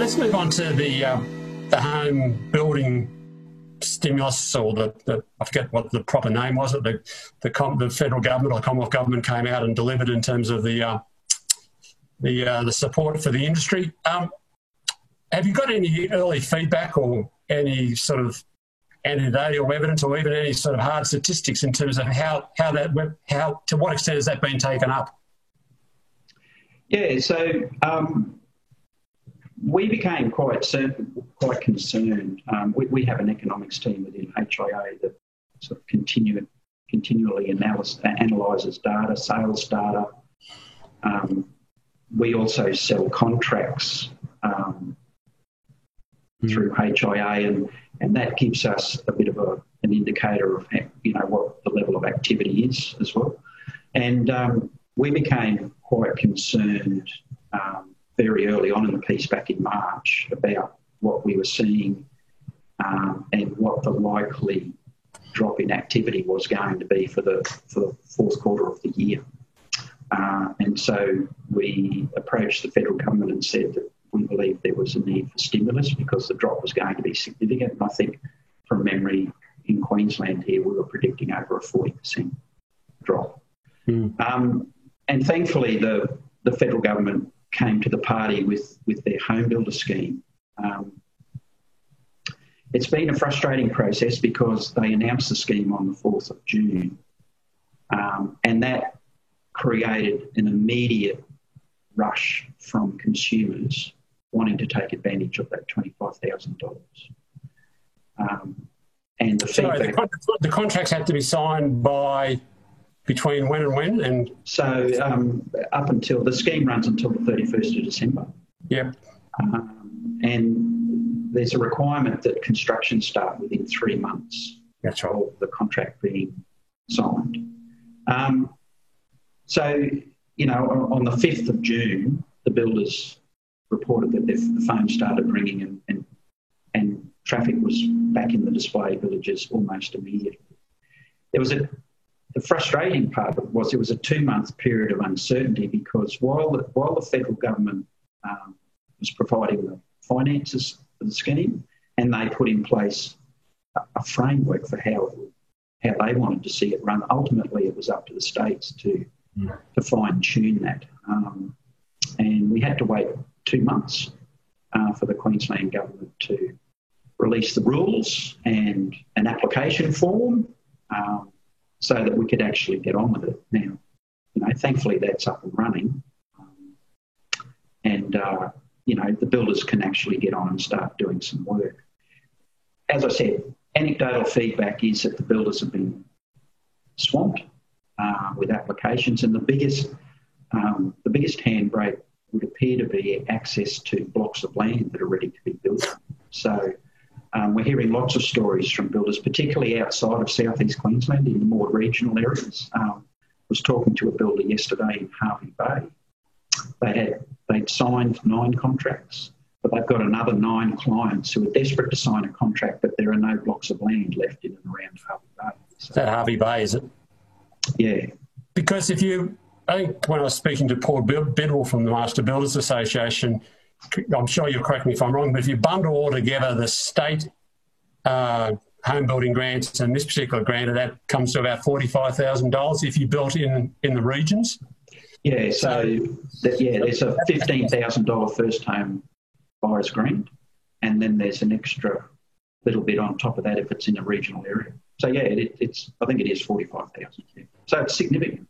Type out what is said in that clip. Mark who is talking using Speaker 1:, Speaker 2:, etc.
Speaker 1: let's move on to the home building stimulus, or the I forget what the proper name was. The federal government or Commonwealth government came out and delivered in terms of the support for the industry. Have you got any early feedback or any sort of anecdotal evidence, or even any sort of hard statistics in terms of how to what extent has that been taken up?
Speaker 2: Yeah, so we became quite concerned. We have an economics team within HIA that sort of continually analyses data, sales data. We also sell contracts through HIA, and that gives us a bit of an indicator of what the level of activity is as well. And we became quite concerned very early on in the piece back in March about what we were seeing and what the likely drop in activity was going to be for the fourth quarter of the year. And so we approached the federal government and said that we believed there was a need for stimulus because the drop was going to be significant. And I think from memory in Queensland here, we were predicting over a 40% drop. And thankfully, the federal government came to the party with their home builder scheme. It's been a frustrating process because they announced the scheme on the 4th of June, and that created an immediate rush from consumers wanting to take advantage of that $25,000. And the feedback...
Speaker 1: the contracts had to be signed by... Between when and when? And
Speaker 2: so up until the scheme runs until the 31st of December.
Speaker 1: Yep.
Speaker 2: And there's a requirement that construction start within 3 months.
Speaker 1: That's right.
Speaker 2: Of the contract being signed. So, on the 5th of June, the builders reported that the phone started ringing and traffic was back in the display villages almost immediately. The frustrating part of it was there was a 2-month period of uncertainty because while the federal government was providing the finances for the scheme and they put in place a framework for how they wanted to see it run, ultimately it was up to the states to fine-tune that. And we had to wait 2 months for the Queensland government to release the rules and an application form so that we could actually get on with it. Now, thankfully that's up and running. And the builders can actually get on and start doing some work. As I said, anecdotal feedback is that the builders have been swamped with applications, and the biggest handbrake would appear to be access to blocks of land that are ready to be built. So we're hearing lots of stories from builders, particularly outside of southeast Queensland in the more regional areas. I was talking to a builder yesterday in Hervey Bay. They'd signed 9 contracts, but they've got another 9 clients who are desperate to sign a contract, but there are no blocks of land left in and around Hervey Bay. So,
Speaker 1: is that Hervey Bay, is it?
Speaker 2: Yeah.
Speaker 1: Because I think when I was speaking to Paul Biddle from the Master Builders Association, I'm sure you'll correct me if I'm wrong, but if you bundle all together the state home building grants and this particular grant, that comes to about $45,000 if you built in the regions.
Speaker 2: Yeah, there's a $15,000 first home buyer's grant, and then there's an extra little bit on top of that if it's in a regional area. So yeah, I think it is $45,000. Yeah. So it's significant.